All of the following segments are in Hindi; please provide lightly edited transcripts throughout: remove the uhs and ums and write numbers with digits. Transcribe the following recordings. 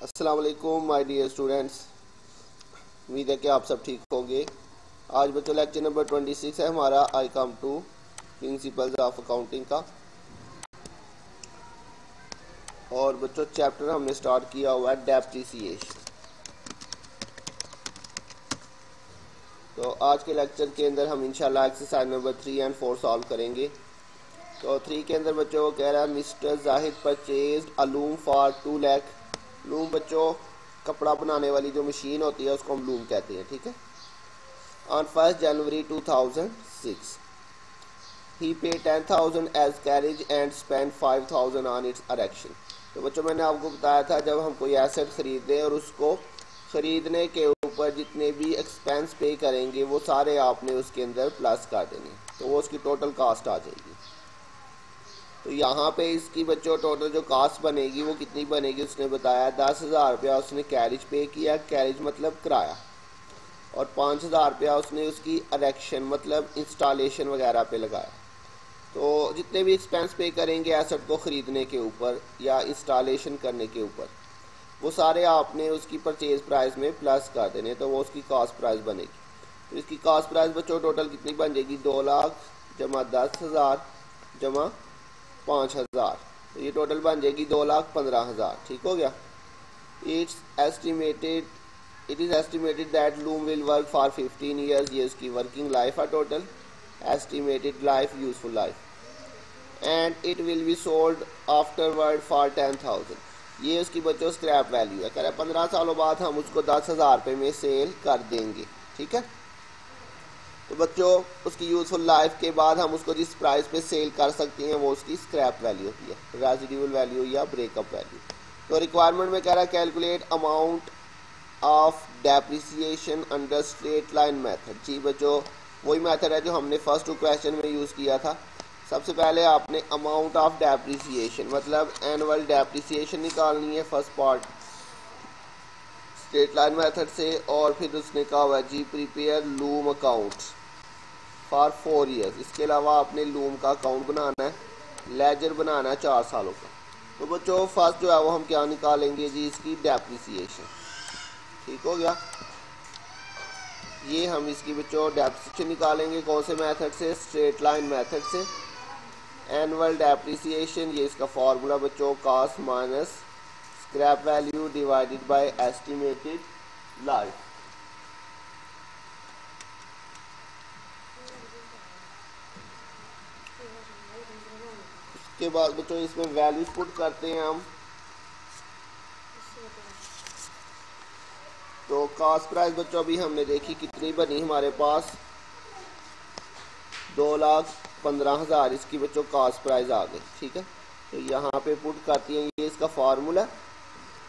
अस्सलाम वालेकुम माय डियर स्टूडेंट्स। उम्मीद है कि आप सब ठीक होंगे। आज बच्चों लेक्चर नंबर 26 है हमारा I come to principles of accounting का। और बच्चों चैप्टर हमने स्टार्ट किया हुआ है डेप्रिसिएशन। तो आज के लेक्चर के अंदर हम इंशाल्लाह एक्सरसाइज नंबर 3 और 4 सॉल्व करेंगे। तो 3 के अंदर बच्चों को कह रहा है mister Zahid purchased a loom for 2 lakh. Loom बच्चों कपड़ा बनाने वाली जो मशीन होती है उसको हम लूम कहते हैं, ठीक है। ऑन 1 जनवरी 2006 ही पे 10,000 as carriage and spend 5,000 on its erection. तो बच्चों मैंने आपको बताया था जब हम कोई एसेट खरीदें और उसको ख़रीदने के ऊपर जितने भी एक्सपेंस पे करेंगे वो सारे आपने उसके अंदर प्लस कर देने, तो वो उसकी टोटल कास्ट आ जाएगी। तो यहाँ पे इसकी बच्चों टोटल जो कास्ट बनेगी वो कितनी बनेगी उसने बताया 10,000 रुपया उसने कैरेज पे किया, कैरेज मतलब किराया, और 5,000 रुपया उसने उसकी इरेक्शन मतलब इंस्टॉलेशन वगैरह पे लगाया। तो जितने भी एक्सपेंस पे करेंगे एसेट को ख़रीदने के ऊपर या इंस्टॉलेशन करने के ऊपर वो सारे आपने उसकी परचेज प्राइस में प्लस कर देने, तो वो उसकी कास्ट प्राइस बनेगी। तो इसकी कास्ट प्राइस बच्चों टोटल कितनी बन जाएगी 2 लाख जमा 10,000 जमा 5,000, तो ये टोटल बन जाएगी 2,15,000। ठीक हो गया। It is estimated that loom will work for 15 years. ये उसकी वर्किंग लाइफ है total, estimated life, useful life, and it will be sold afterward for 10,000। ये उसकी बच्चों स्क्रैप वैल्यू है। कह रहा है 15 सालों बाद हम उसको 10,000 रुपये में सेल कर देंगे, ठीक है। तो बच्चों उसकी यूजफुल लाइफ के बाद हम उसको जिस प्राइस पे सेल कर सकते हैं वो उसकी स्क्रैप वैल्यू होती है, रेजिडुअल वैल्यू या ब्रेकअप वैल्यू। तो रिक्वायरमेंट में कह रहा है calculate amount of depreciation under straight line method. जी बच्चों वही मेथड है जो हमने फर्स्ट क्वेश्चन में यूज़ किया था। सबसे पहले आपने अमाउंट ऑफ डेप्रिसिएशन मतलब एनुअल डेप्रिसिएशन निकालनी है first part straight line method से, और फिर उसने कहा हुआ जी prepare loom account for 4 years. इसके अलावा आपने लूम का अकाउंट बनाना है, लेजर बनाना है 4 सालों का। तो बच्चों फर्स्ट जो है वो हम क्या निकालेंगे जी इसकी डेप्रिसिएशन। ठीक हो गया। ये हम इसकी बच्चों डेप्रिसिएशन निकालेंगे कौन से मेथड से, स्ट्रेट लाइन मेथड से। एनुअल डेप्रिसिएशन ये इसका फॉर्मूला बच्चों cost minus scrap value divided by estimated life. उसके बाद बच्चों इसमें वैल्यूज पुट करते हैं हम। तो कास्ट प्राइस बच्चों अभी हमने देखी कितनी बनी हमारे पास 2,15,000 इसकी बच्चों कास्ट प्राइस आ गई, ठीक है। तो यहाँ पे पुट करती हैं, ये इसका फार्मूला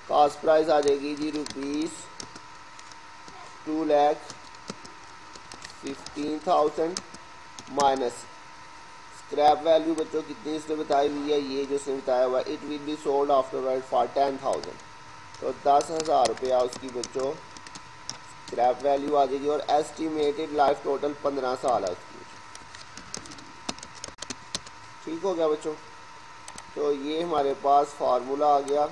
कास्ट प्राइस आ जाएगी जी ₹2,15,000 माइनस स्क्रैप वैल्यू बच्चों कितनी इसने बताई हुई है, ये जो इसने बताया हुआ है it will be sold afterward for 10,000। तो 10,000 रुपया उसकी बच्चों स्क्रैप वैल्यू आ जाएगी, और एस्टिमेटेड लाइफ टोटल 15 साल है उसकी। ठीक हो गया बच्चों। तो ये हमारे पास फार्मूला आ गया।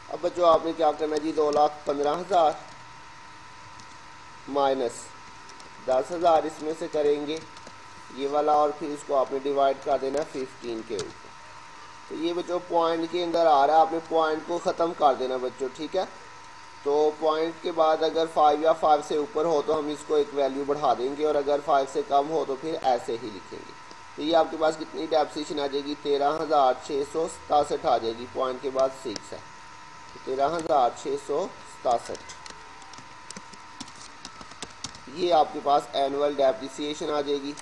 अब बच्चों आपने क्या करना जी 2,15,000 माइनस 10,000 इसमें से करेंगे ये वाला, और फिर इसको आपने डिवाइड कर देना 15 के ऊपर। तो ये बच्चों पॉइंट के अंदर आ रहा है, आपने पॉइंट को ख़त्म कर देना बच्चों, ठीक है। तो पॉइंट के बाद अगर 5 या 5 से ऊपर हो तो हम इसको एक वैल्यू बढ़ा देंगे, और अगर 5 से कम हो तो फिर ऐसे ही लिखेंगे। तो ये आपके पास कितनी डेप्रिसिएशन आ जाएगी 13,667 आ जाएगी, पॉइंट के बाद 6 है, तो 13,667 ये आपके पास एनुअल डेप्रिसिएशन आ जाएगी।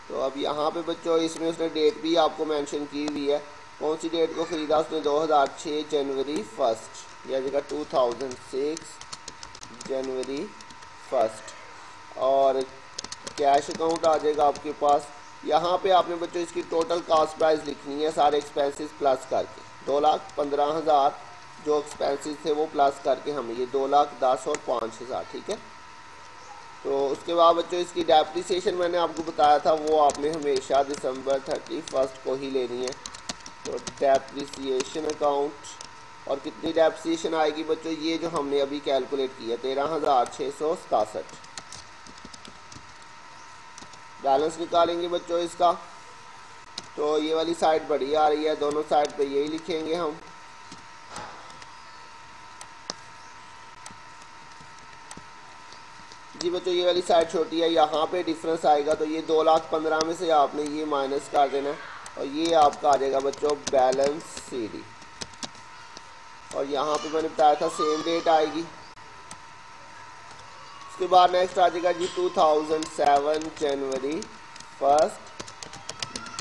तो अब यहाँ पे बच्चों इसमें उसने डेट भी आपको मेंशन की हुई है, कौन सी डेट को ख़रीदा उसने 2006 जनवरी 1 या जगह 2006 जनवरी 1, और कैश अकाउंट आ जाएगा आपके पास। यहाँ पे आपने बच्चों इसकी टोटल कास्ट प्राइस लिखनी है सारे एक्सपेंसेस प्लस करके, 2,15,000 जो एक्सपेंसेस थे वो प्लस करके हमें ये 2,10,000 और 5,000, ठीक है। तो उसके बाद बच्चों इसकी डेप्रिसिएशन मैंने आपको बताया था, वो आपने हमेशा दिसंबर 31 को ही लेनी है। तो डेप्रिसिएशन अकाउंट, और कितनी डेप्रिसिएशन आएगी बच्चों, ये जो हमने अभी कैलकुलेट किया 13,667। बैलेंस निकालेंगे बच्चों इसका, तो ये वाली साइड बड़ी आ रही है, दोनों साइड पे यही लिखेंगे हम। जी बच्चों ये वाली साइड छोटी है, यहाँ पे डिफरेंस आएगा, तो ये 2,15,000 में से आपने ये माइनस कर देना है, और ये आपका आ जाएगा बच्चों बैलेंस CD। और यहाँ पे मैंने बताया था सेम डेट आएगी। उसके बाद नेक्स्ट आ जाएगा जी 2007 जनवरी 1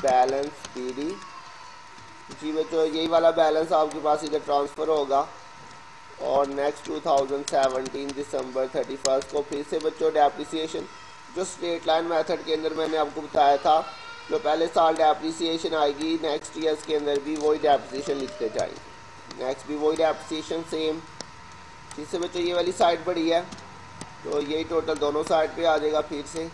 बैलेंस BD। जी बच्चों यही वाला बैलेंस आपके पास इधर ट्रांसफ़र होगा, और नेक्स्ट 2017 दिसंबर 31 को फिर से बच्चों डेप्रिसिएशन, जो स्ट्रेट लाइन मेथड के अंदर मैंने आपको बताया था, जो पहले साल डेप्रिसिएशन आएगी, नेक्स्ट ईयर्स के अंदर भी वही डेप्रिसिएशन लिखते जाएंगे, नेक्स्ट भी वही डेप्रिसिएशन सेम। जिससे बच्चों ये वाली साइड बड़ी है, तो यही टोटल दोनों साइड पे आ जाएगा फिर से।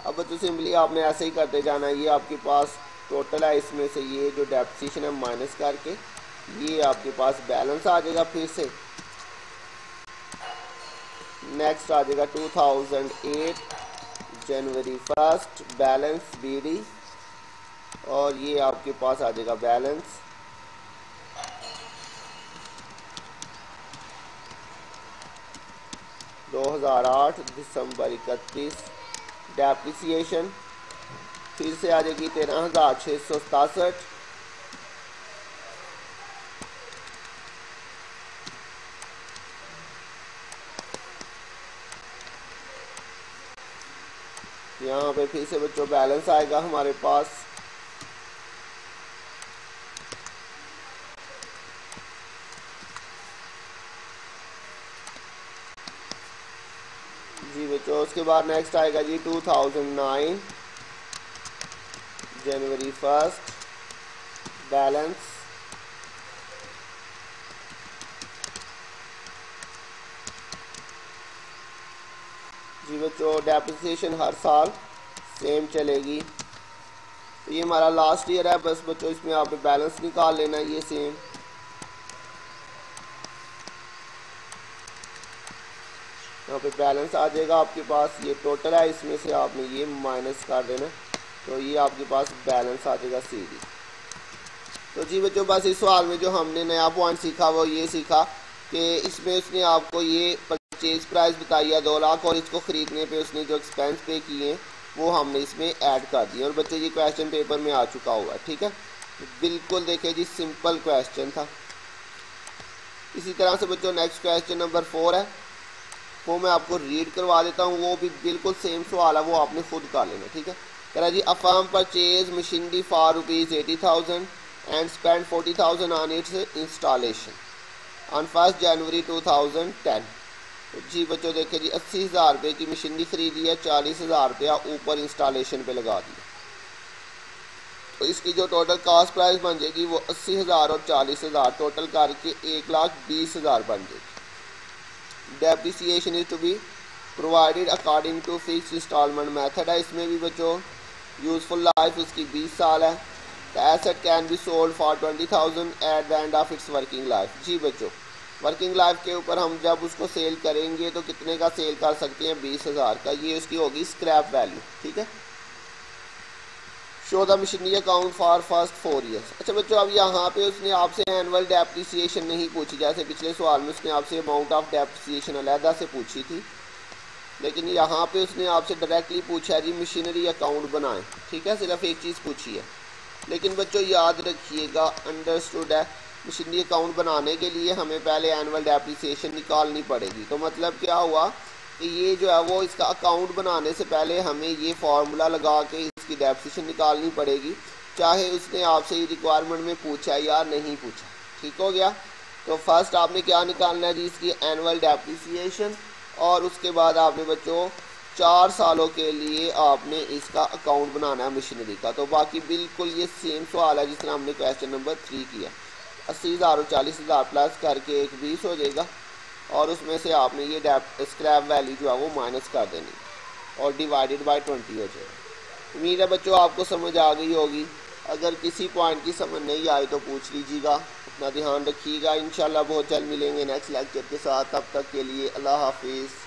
अब बच्चों सिंपली आपने ऐसे ही करते जाना है, ये आपके पास टोटल है, इसमें से ये जो डेप्रिसिएशन है माइनस करके ये आपके पास बैलेंस आ जाएगा फिर से। नेक्स्ट आ जाएगा 2008 जनवरी 1 बैलेंस BD, और ये आपके पास आ जाएगा बैलेंस। दिसंबर 31 डेप्रिसिएशन फिर से आ जाएगी 13,667। यहाँ पे फिर से बच्चों बैलेंस आएगा हमारे पास। जी बच्चों उसके बाद नेक्स्ट आएगा जी 2009 जनवरी 1 बैलेंस। जी बच्चों डेप्रिसिएशन हर साल सेम चलेगी। तो ये हमारा लास्ट ईयर है, बस बच्चों इसमें आपने बैलेंस निकाल लेना है, ये सेम। यहाँ पे बैलेंस आ जाएगा आपके पास, ये टोटल है, इसमें से आपने ये माइनस कर देना, तो ये आपके पास बैलेंस आ जाएगा CD। तो जी बच्चों बस इस सवाल में जो हमने नया पॉइंट सीखा वो ये सीखा कि इसमें उसने आपको ये परचेज प्राइस बताई है 2 लाख, और इसको ख़रीदने पे उसने जो एक्सपेंस पे किए वो हमने इसमें ऐड कर दिए। और बच्चों ये क्वेश्चन पेपर में आ चुका हुआ है, ठीक है, बिल्कुल देखिए जी सिंपल क्वेश्चन था। इसी तरह से बच्चों नेक्स्ट क्वेश्चन नंबर 4 है, वो मैं आपको रीड करवा देता हूँ, वो भी बिल्कुल सेम सवाल है, वो आपने खुद कर लेना, ठीक है। कह रहा जी a firm purchase machinery for ₹80,000 and spend 40,000 on its installation on 1 January 2010। तो जी बच्चों देखिए जी 80,000 रुपये की मशीनरी खरीदी है, 40,000 रुपया ऊपर इंस्टॉलेशन पे लगा दिया, तो इसकी जो टोटल कास्ट प्राइस बन जाएगी वो 80,000 और 40,000 टोटल करके 1,20,000 बन जाएगी। Depreciation is to be provided according to fix installment method है, इसमें भी बच्चों यूजफुल लाइफ उसकी 20 साल है। The asset can be sold for 20,000 at the end of its working life. जी बच्चों वर्किंग लाइफ के ऊपर हम जब उसको सेल करेंगे तो कितने का सेल कर सकते हैं, 20,000 का, ये उसकी होगी स्क्रैप वैल्यू, ठीक है। Show the machinery account for first 4 years. अच्छा बच्चों अब यहाँ पे उसने आपसे एनुअल डेप्रिसिएशन नहीं पूछी, जैसे पिछले सवाल में उसने आपसे अमाउंट ऑफ डेप्रिसिएशन अलहदा से पूछी थी, लेकिन यहाँ पे उसने आपसे डायरेक्टली पूछा है जी मशीनरी अकाउंट बनाएं, ठीक है, सिर्फ एक चीज़ पूछी है। लेकिन बच्चों याद रखिएगा, अंडरस्टूड है, मशीनरी अकाउंट बनाने के लिए हमें पहले एनुअल डेप्रिसिएशन निकालनी पड़ेगी। तो मतलब क्या हुआ कि ये जो है वो इसका अकाउंट बनाने से पहले हमें ये फार्मूला लगा के इसकी डेप्रिसिएशन निकालनी पड़ेगी, चाहे उसने आपसे ये रिक्वायरमेंट में पूछा या नहीं पूछा, ठीक हो गया। तो फर्स्ट आपने क्या निकालना है जी, इसकी एनुअल डेप्रिसिएशन, और उसके बाद आपने बच्चों 4 सालों के लिए आपने इसका अकाउंट बनाना है मशीनरी का। तो बाकी बिल्कुल ये सेम सवाल है जिसने हमने क्वेश्चन नंबर 3 किया, 80,000 और 40,000 प्लस करके 1,20 हो जाएगा, और उसमें से आपने ये स्क्रैप वैल्यू जो है वो माइनस कर देनी और डिवाइडेड बाय 20 हो जाएगा। उम्मीद है बच्चों आपको समझ आ गई होगी। अगर किसी पॉइंट की समझ नहीं आई तो पूछ लीजिएगा। अपना ध्यान रखिएगा। इंशाल्लाह बहुत जल्द मिलेंगे नेक्स्ट लेक्चर के साथ। तब तक के लिए अल्लाह हाफिज़।